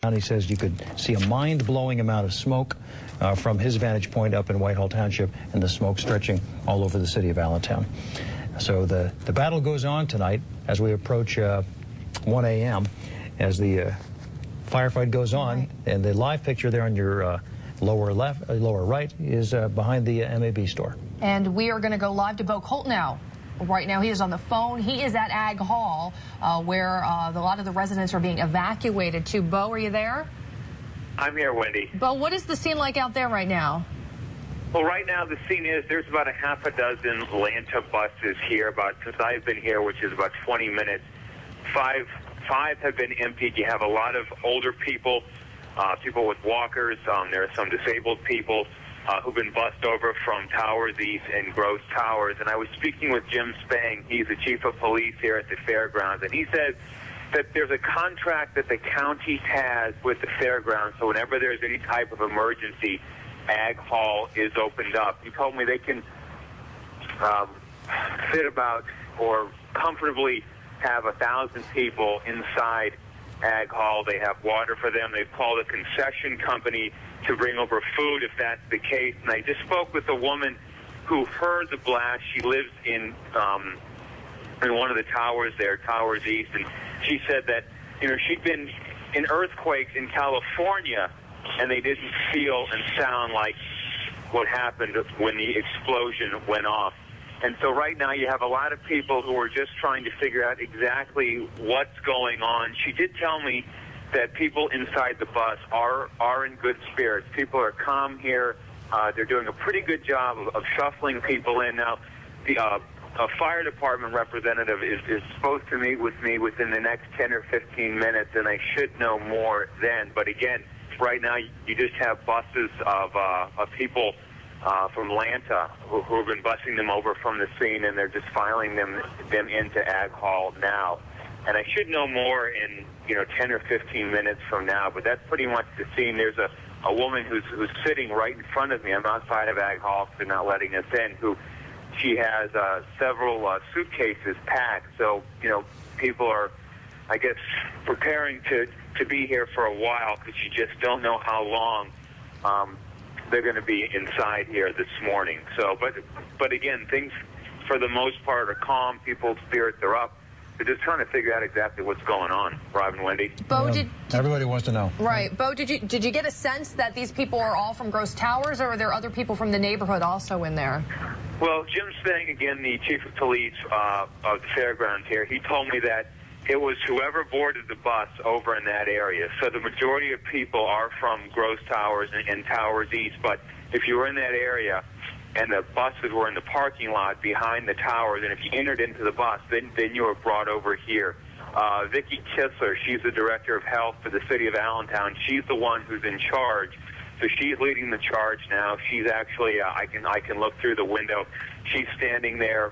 He says you could see a mind-blowing amount of smoke from his vantage point up in Whitehall Township, and the smoke stretching all over the city of Allentown. So the battle goes on tonight as we approach 1 a.m. as the firefight goes on. Right. And the live picture there on your lower right is behind the MAB store. And we are going to go live to Bo Koltnow. Right now, he is on the phone. He is at Ag Hall, where a lot of the residents are being evacuated to. Bo, are you there? I'm here, Wendy. Bo, what is the scene like out there right now? Well, right now the scene is there's about a half a dozen Atlanta buses here. Since I've been here, which is about 20 minutes, five have been emptied. You have a lot of older people, people with walkers. There are some disabled people who've been bussed over from Towers East and Gross Towers. And I was speaking with Jim Spang. He's the chief of police here at the fairgrounds, and he said that there's a contract that the county has with the fairgrounds, so whenever there's any type of emergency, Ag Hall is opened up. He told me they can fit about or comfortably have 1,000 people inside Ag Hall. They have water for them. They've called a concession company to bring over food if that's the case. And I just spoke with a woman who heard the blast. She lives in one of the towers there, Towers East, and she said that, she'd been in earthquakes in California, and they didn't feel and sound like what happened when the explosion went off. And so right now you have a lot of people who are just trying to figure out exactly what's going on. She did tell me that people inside the bus are in good spirits. People are calm here. They're doing a pretty good job of shuffling people in. Now, a fire department representative is supposed to meet with me within the next 10 or 15 minutes, and I should know more then. But again, right now you just have buses of people from Atlanta who have been busing them over from the scene, and they're just filing them into Ag Hall now. And I should know more in 10 or 15 minutes from now. But that's pretty much the scene. There's a woman who's sitting right in front of me. I'm outside of Ag Hall, so they're not letting us in. She has several suitcases packed. So people are, I guess, preparing to be here for a while because you just don't know how long they're going to be inside here this morning. So, but again, things for the most part are calm. People's spirits are up. They're just trying to figure out exactly what's going on. Rob and Wendy. Bo, everybody wants to know. Right. Bo, did you get a sense that these people are all from Gross Towers, or are there other people from the neighborhood also in there? Well, Jim Spang, again, the chief of police of the fairgrounds here, he told me that it was whoever boarded the bus over in that area. So the majority of people are from Gross Towers and Towers East. But if you were in that area and the buses were in the parking lot behind the towers, and if you entered into the bus, then you were brought over here. Vicki Kissler, she's the director of health for the city of Allentown. She's the one who's in charge. So she's leading the charge now. She's actually, I can look through the window. She's standing there.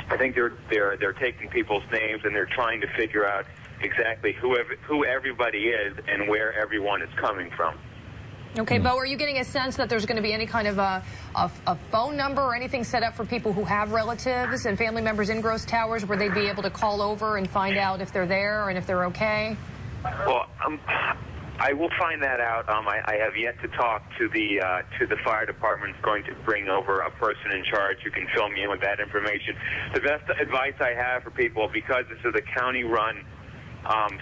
I think they're taking people's names, and they're trying to figure out exactly who everybody is and where everyone is coming from. Okay, Bo, are you getting a sense that there's going to be any kind of a phone number or anything set up for people who have relatives and family members in Gross Towers where they'd be able to call over and find out if they're there and if they're okay? Well, I will find that out. I have yet to talk to the fire department. It's going to bring over a person in charge who can fill me in with that information. The best advice I have for people, because this is a county-run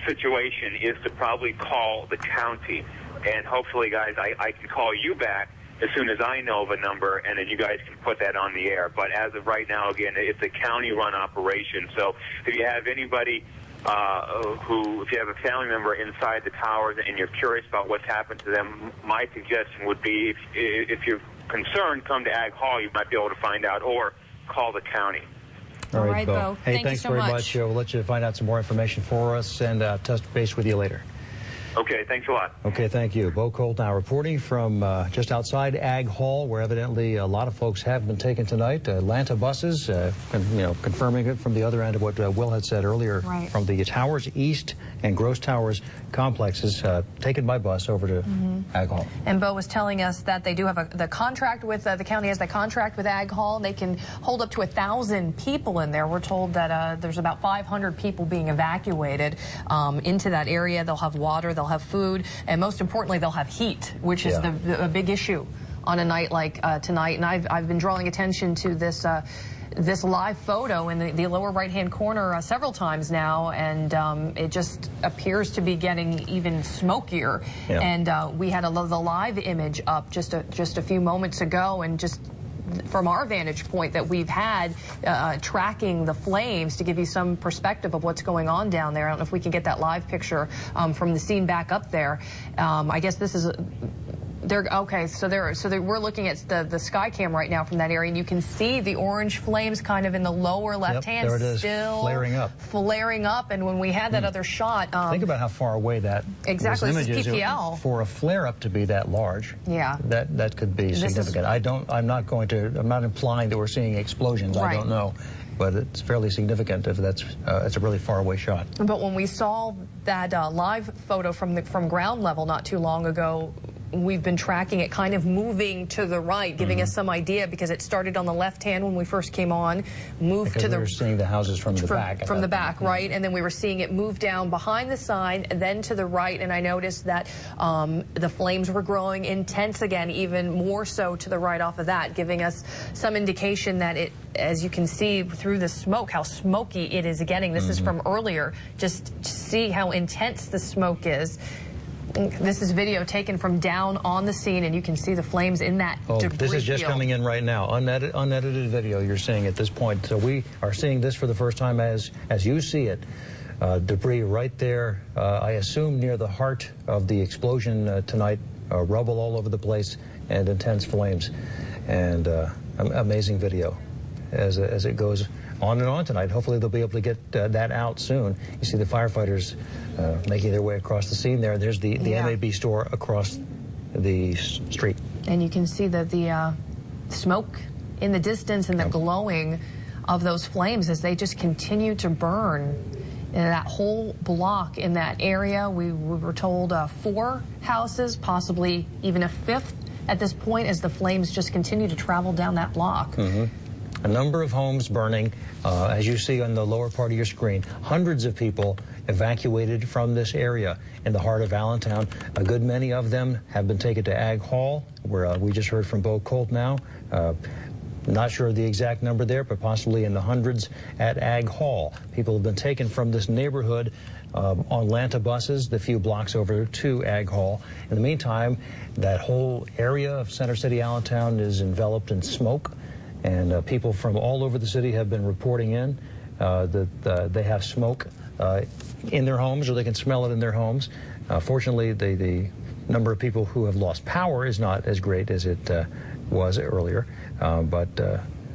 situation, is to probably call the county. And hopefully, guys, I can call you back as soon as I know of a number, and then you guys can put that on the air. But as of right now, again, it's a county-run operation. So if you have anybody if you have a family member inside the towers and you're curious about what's happened to them, my suggestion would be if you're concerned, come to Ag Hall. You might be able to find out, or call the county. All right, Bo. Hey, thanks very much. We'll let you find out some more information for us and touch base with you later. Okay, thanks a lot. Okay, thank you. Bo Koltnow reporting from just outside Ag Hall, where evidently a lot of folks have been taken tonight. Atlanta buses, confirming it from the other end of what Will had said earlier, right, from the Towers East and Gross Towers complexes, taken by bus over to Ag Hall. And Bo was telling us that they do have the contract with, the county has the contract with Ag Hall. They can hold up to 1,000 people in there. We're told that there's about 500 people being evacuated into that area. They'll have water, they'll they'll have food, and most importantly, they'll have heat, which is a big issue on a night like tonight. And I've been drawing attention to this this live photo in the lower right-hand corner several times now, and it just appears to be getting even smokier. Yeah. And we had the live image up just a few moments ago, and just from our vantage point that we've had tracking the flames to give you some perspective of what's going on down there. I don't know if we can get that live picture from the scene back up there. I guess this is we're looking at the sky cam right now from that area, and you can see the orange flames kind of in the lower left hand, there it is, still flaring up. And when we had that other shot, think about how far away that exactly image is PPL. For a flare up to be that large. Yeah, that could be significant. I'm not implying that we're seeing explosions. Right. I don't know. But it's fairly significant if it's a really far away shot. But when we saw that live photo from ground level not too long ago, we've been tracking it kind of moving to the right, giving us some idea, because it started on the left hand when we first came on, moved because to the... we were seeing the houses from the back. From the back, right? And then we were seeing it move down behind the sign, then to the right, and I noticed that the flames were growing intense again, even more so to the right off of that, giving us some indication that it, as you can see through the smoke, how smoky it is getting. This is from earlier. Just see how intense the smoke is. This is video taken from down on the scene, and you can see the flames in that debris this is just field. coming in right now. Unedited video you're seeing at this point. So we are seeing this for the first time as you see it. Debris right there, I assume near the heart of the explosion tonight. Rubble all over the place and intense flames. And amazing video as it goes on and on tonight. Hopefully they'll be able to get that out soon. You see the firefighters making their way across the scene there. There's the MAB store across the street. And you can see the smoke in the distance and the glowing of those flames as they just continue to burn. In that whole block in that area, we were told 4 houses, possibly even a 5th at this point, as the flames just continue to travel down that block. A number of homes burning, as you see on the lower part of your screen. Hundreds of people evacuated from this area in the heart of Allentown. A good many of them have been taken to Ag Hall, where we just heard from Bo Koltnow. Not sure of the exact number there, but possibly in the hundreds at Ag Hall. People have been taken from this neighborhood on Lanta buses, the few blocks over to Ag Hall. In the meantime, that whole area of Center City, Allentown is enveloped in smoke. And people from all over the city have been reporting in that they have smoke in their homes, or they can smell it in their homes. Fortunately, the number of people who have lost power is not as great as it was earlier. But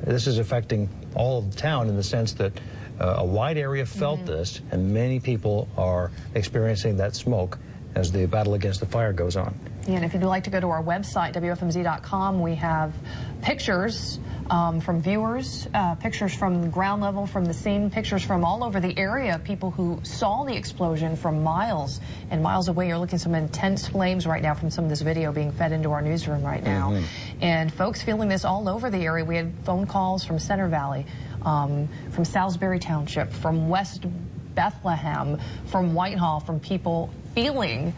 this is affecting all of the town in the sense that a wide area felt this, and many people are experiencing that smoke as the battle against the fire goes on. Yeah, and if you'd like to go to our website, WFMZ.com, we have pictures from viewers, pictures from the ground level, from the scene, pictures from all over the area, people who saw the explosion from miles and miles away. You're looking at some intense flames right now from some of this video being fed into our newsroom right now. And folks feeling this all over the area. We had phone calls from Center Valley, from Salisbury Township, from West Bethlehem, from Whitehall, from people feeling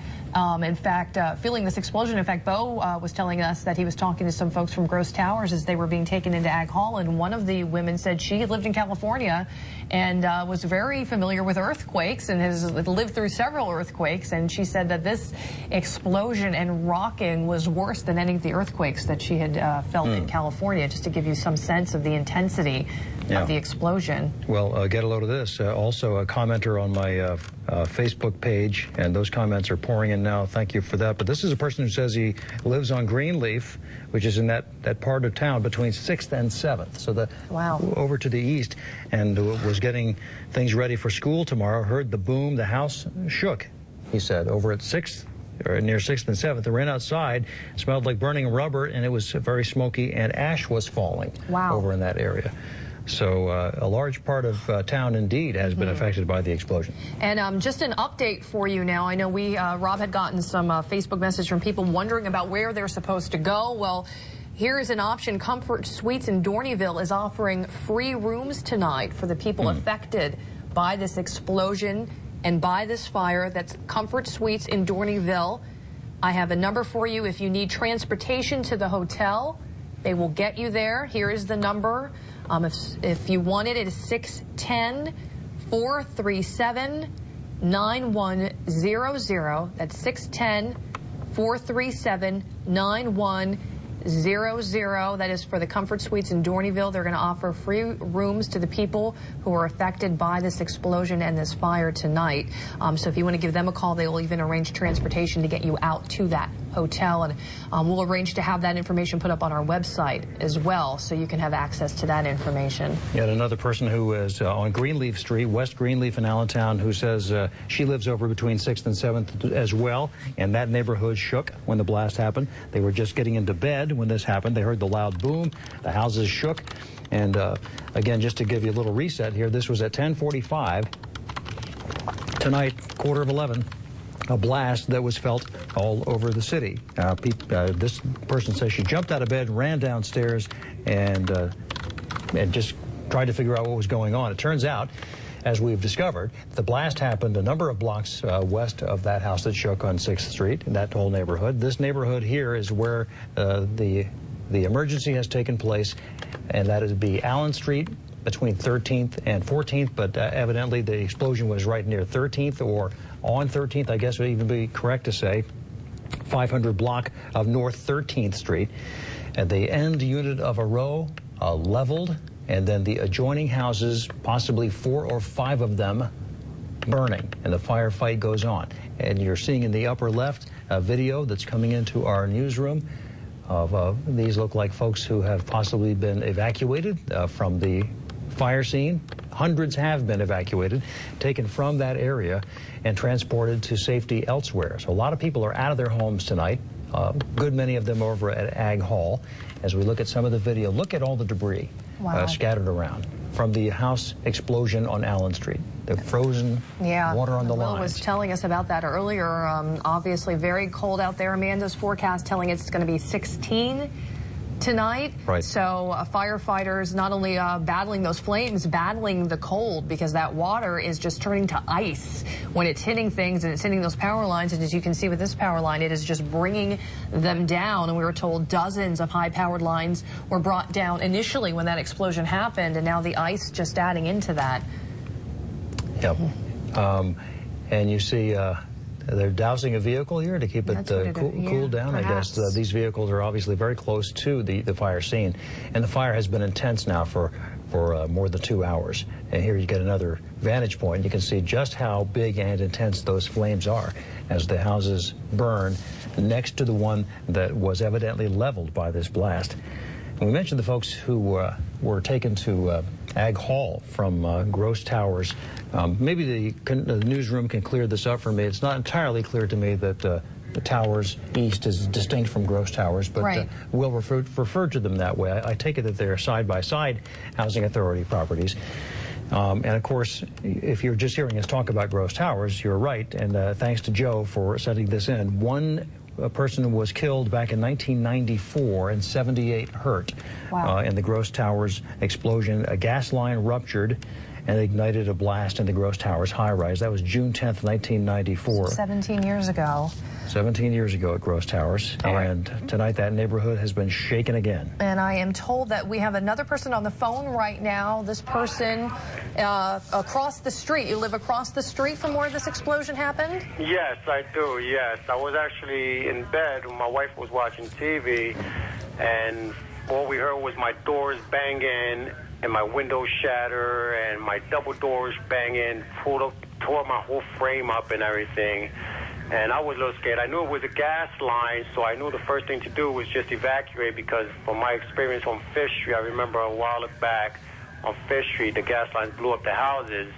feeling this explosion. In fact, Bo was telling us that he was talking to some folks from Gross Towers as they were being taken into Ag Hall, and one of the women said she lived in California and was very familiar with earthquakes and has lived through several earthquakes, and she said that this explosion and rocking was worse than any of the earthquakes that she had felt in California, just to give you some sense of the intensity of the explosion. Well, get a load of this. Also, a commenter on my Facebook page, and those comments are pouring in now. Thank you for that. But this is a person who says he lives on Greenleaf, which is in that part of town between 6th and 7th. So over to the east, and was getting things ready for school tomorrow. Heard the boom. The house shook, he said, over at 6th. Or near 6th and 7th. They ran outside, smelled like burning rubber, and it was very smoky, and ash was falling over in that area. So a large part of town, indeed, has been affected by the explosion. And just an update for you now. I know Rob had gotten some Facebook message from people wondering about where they're supposed to go. Well, here is an option. Comfort Suites in Dorneyville is offering free rooms tonight for the people affected by this explosion. and by this fire. That's Comfort Suites in Dorneyville. I have a number for you if you need transportation to the hotel. They will get you there. Here is the number. If you want it, it is 610-437-9100. That's 610-437-9100. That is for the Comfort Suites in Dorneyville. They're going to offer free rooms to the people who are affected by this explosion and this fire tonight. So if you want to give them a call, they will even arrange transportation to get you out to that hotel. And we'll arrange to have that information put up on our website as well, so you can have access to that information. Yet another person who is on Greenleaf Street, West Greenleaf in Allentown, who says she lives over between 6th and 7th as well, and that neighborhood shook when the blast happened. They were just getting into bed when this happened. They heard the loud boom. The houses shook. And again, just to give you a little reset here, this was at 10:45 tonight, 10:45. A blast that was felt all over the city. This person says she jumped out of bed, ran downstairs, and just tried to figure out what was going on. It turns out, as we've discovered, the blast happened a number of blocks west of that house that shook on 6th Street, in that whole neighborhood. This neighborhood here is where the emergency has taken place, and that would be Allen Street between 13th and 14th, but evidently the explosion was right near 13th or on 13th, I guess would even be correct to say, 500 block of North 13th Street. And the end unit of a row leveled, and then the adjoining houses, possibly 4 or 5 of them, burning, and the firefight goes on. And you're seeing in the upper left a video that's coming into our newsroom of these look like folks who have possibly been evacuated from the fire scene. Hundreds have been evacuated, taken from that area, and transported to safety elsewhere. So a lot of people are out of their homes tonight. Good many of them over at Ag Hall. As we look at some of the video, look at all the debris scattered around from the house explosion on Allen Street. The frozen water on the lines. Will was telling us about that earlier. Obviously very cold out there. Amanda's forecast telling it's going to be 16 tonight. Right. So firefighters not only battling those flames, battling the cold, because that water is just turning to ice when it's hitting things, and it's hitting those power lines. And as you can see with this power line, it is just bringing them down. And we were told dozens of high-powered lines were brought down initially when that explosion happened, and now the ice just adding into that. Yep. And you see they're dousing a vehicle here to keep it cooled down. Perhaps. I guess these vehicles are obviously very close to the fire scene, and the fire has been intense now for more than 2 hours. And here you get another vantage point. You can see just how big and intense those flames are as the houses burn next to the one that was evidently leveled by this blast. And we mentioned the folks who were taken to Ag Hall from Gross Towers. Maybe the newsroom can clear this up for me. It's not entirely clear to me that the Towers East is distinct from Gross Towers, but we'll refer to them that way. I take it that they're side-by-side housing authority properties. And of course, if you're just hearing us talk about Gross Towers, you're right, and thanks to Joe for sending this in. One person was killed back in 1994 and 78 hurt in the Gross Towers explosion. A gas line ruptured and ignited a blast in the Gross Towers high-rise. That was June 10th, 1994. 17 years ago. 17 years ago at Gross Towers. And tonight that neighborhood has been shaken again. And I am told that we have another person on the phone right now. This person across the street. You live across the street from where this explosion happened? Yes, I do, yes. I was actually in bed when my wife was watching TV, and all we heard was my doors banging and my windows shatter and my double doors banging, tore my whole frame up and everything. And I was a little scared. I knew it was a gas line, so I knew the first thing to do was just evacuate, because from my experience on Fish Street, I remember a while back on Fish Street, the gas lines blew up the houses.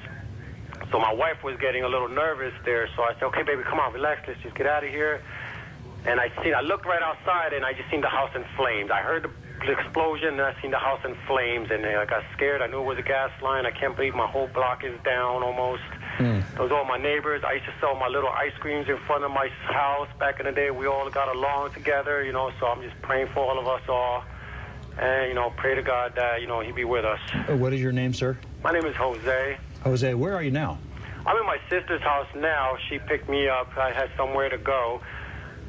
So my wife was getting a little nervous there, so I said, okay, baby, come on, relax, let's just get out of here. And I looked right outside, and I just seen the house in flames. I heard the explosion, and I seen the house in flames, and I got scared. I knew it was a gas line. I can't believe my whole block is down almost. Those are all my neighbors. I used to sell my little ice creams in front of my house back in the day. We all got along together, you know, so I'm just praying for all of us all. And, you know, pray to God that, you know, He be with us. What is your name, sir? My name is Jose. Jose, where are you now? I'm in my sister's house now. She picked me up. I had somewhere to go.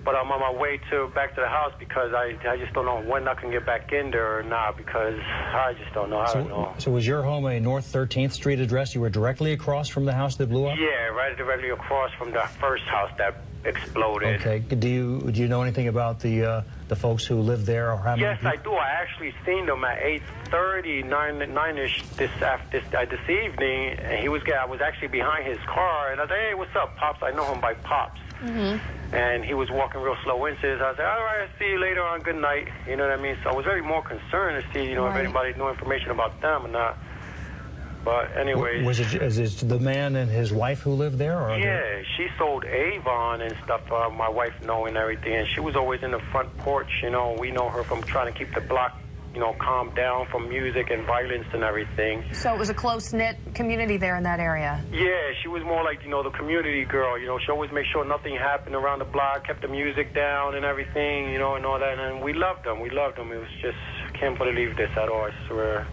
But I'm on my way back to the house because I just don't know when I can get back in there or not, because I just don't know. I don't know. So was your home a North 13th Street address? You were directly across from the house that blew up? Yeah, right directly across from the first house that exploded. Okay. Do you know anything about the folks who live there or how many Yes, people? I do. I actually seen them at 8:30, 9-ish this evening. And I was actually behind his car, and I said, "Hey, what's up, Pops?" I know him by Pops. And he was walking real slow into it. I said, "All right, I'll see you later on. Good night." You know what I mean? So I was very more concerned to see, if anybody knew information about them or not. But anyway, Is it the man and his wife who lived there? Or yeah, she sold Avon and stuff. My wife knowing everything, and she was always in the front porch. We know her from trying to keep the block, calmed down from music and violence and everything. So it was a close-knit community there in that area? Yeah, she was more like, the community girl. She always made sure nothing happened around the block, kept the music down and everything, and all that. And we loved them. We loved them. It was just, can't believe this at all, I swear.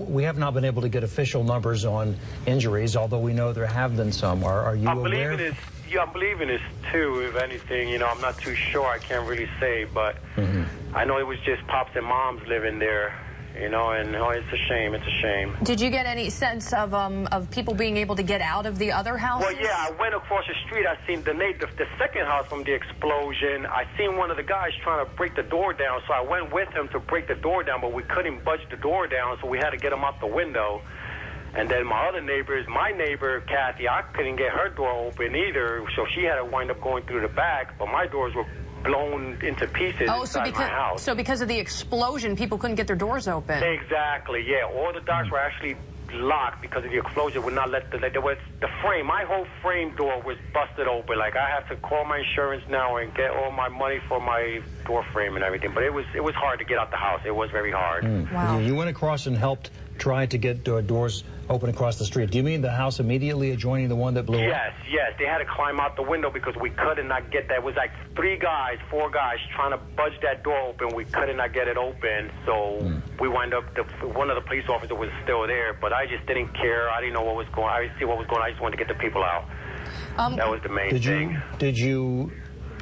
We have not been able to get official numbers on injuries, although we know there have been some. Are you aware? I'm believing this too, if anything. I'm not too sure. I can't really say, but I know it was just Pops and Moms living there, and it's a shame. It's a shame. Did you get any sense of people being able to get out of the other houses? Well, yeah, I went across the street. I seen the second house from the explosion. I seen one of the guys trying to break the door down, so I went with him to break the door down, but we couldn't budge the door down, so we had to get him out the window. And then my neighbor, Kathy, I couldn't get her door open either, so she had to wind up going through the back, but my doors were blown into pieces inside my house. So because of the explosion, people couldn't get their doors open? Exactly, yeah. All the doors were actually locked because of the explosion. Would not let the frame, my whole frame door was busted open. Like, I have to call my insurance now and get all my money for my door frame and everything. But it was hard to get out the house. It was very hard. Wow. You went across and helped try to get doors open across the street. Do you mean the house immediately adjoining the one that blew up? Yes. They had to climb out the window because we could not get that. It was like 4 guys trying to budge that door open. We could not get it open. So we wind up, one of the police officers was still there, but I just didn't care. I didn't know what was going on. I didn't see what was going on. I just wanted to get the people out. That was the main thing. Did you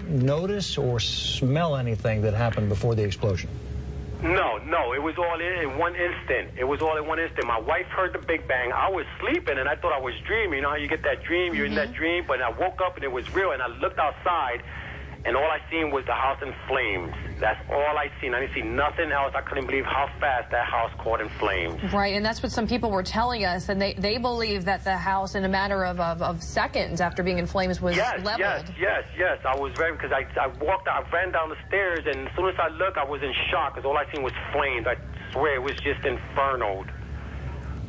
notice or smell anything that happened before the explosion? No, it was all in one instant. It was all in one instant. My wife heard the big bang. I was sleeping, and I thought I was dreaming. You know how you get that dream? You're in that dream, but I woke up, and it was real, and I looked outside, and all I seen was the house in flames. That's all I seen. I didn't see nothing else. I couldn't believe how fast that house caught in flames. Right, and that's what some people were telling us, and they believe that the house, in a matter of seconds after being in flames, was leveled. Yes. I was very, because I walked out, I ran down the stairs, and as soon as I looked, I was in shock, because all I seen was flames. I swear, it was just inferno.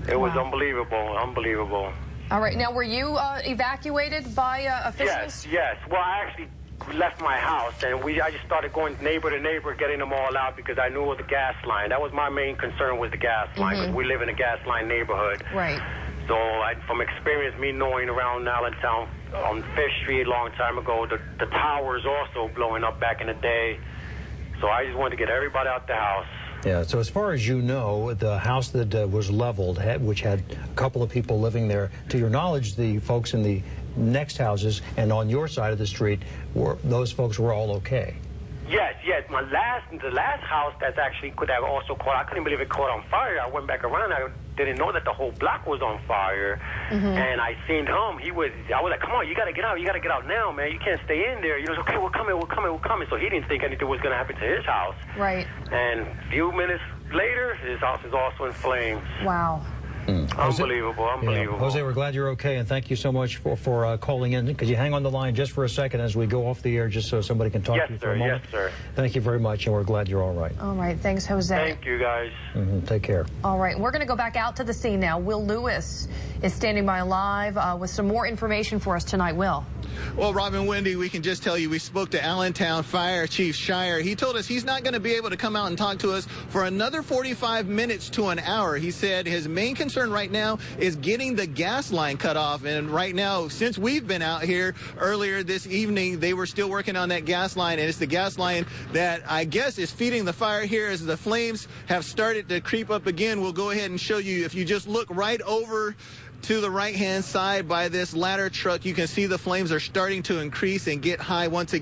It was unbelievable. All right, now were you evacuated by officials? Yes. Well, I actually left my house, and I just started going neighbor to neighbor, getting them all out, because I knew of the gas line. That was my main concern, was the gas line, because we live in a gas line neighborhood. Right. So from experience, me knowing around Allentown on 5th Street a long time ago, the towers also blowing up back in the day. So I just wanted to get everybody out the house. Yeah, so as far as you know, the house that was leveled, which had a couple of people living there, to your knowledge, the folks in the next houses and on your side of the street, those folks were all okay? Yes. The last house that also caught, I couldn't believe it caught on fire. I went back around. I didn't know that the whole block was on fire. And I seen him. I was like, come on, you got to get out. You got to get out now, man. You can't stay in there. He was okay, we're coming. So he didn't think anything was going to happen to his house. Right. And a few minutes later, his house is also in flames. Wow. Unbelievable. Yeah. Jose, we're glad you're okay, and thank you so much for calling in. Could you hang on the line just for a second as we go off the air, just so somebody can talk to you for a moment? Yes, sir. Thank you very much, and we're glad you're all right. All right. Thanks, Jose. Thank you, guys. Take care. All right. We're going to go back out to the scene now. Will Lewis is standing by live with some more information for us tonight. Will? Well, Robin, Wendy, we can just tell you we spoke to Allentown Fire Chief Shire. He told us he's not going to be able to come out and talk to us for another 45 minutes to an hour. He said his main concern right now is getting the gas line cut off. And right now, since we've been out here earlier this evening, they were still working on that gas line. And it's the gas line that I guess is feeding the fire here as the flames have started to creep up again. We'll go ahead and show you. If you just look right over to the right-hand side by this ladder truck, you can see the flames are starting to increase and get high once again.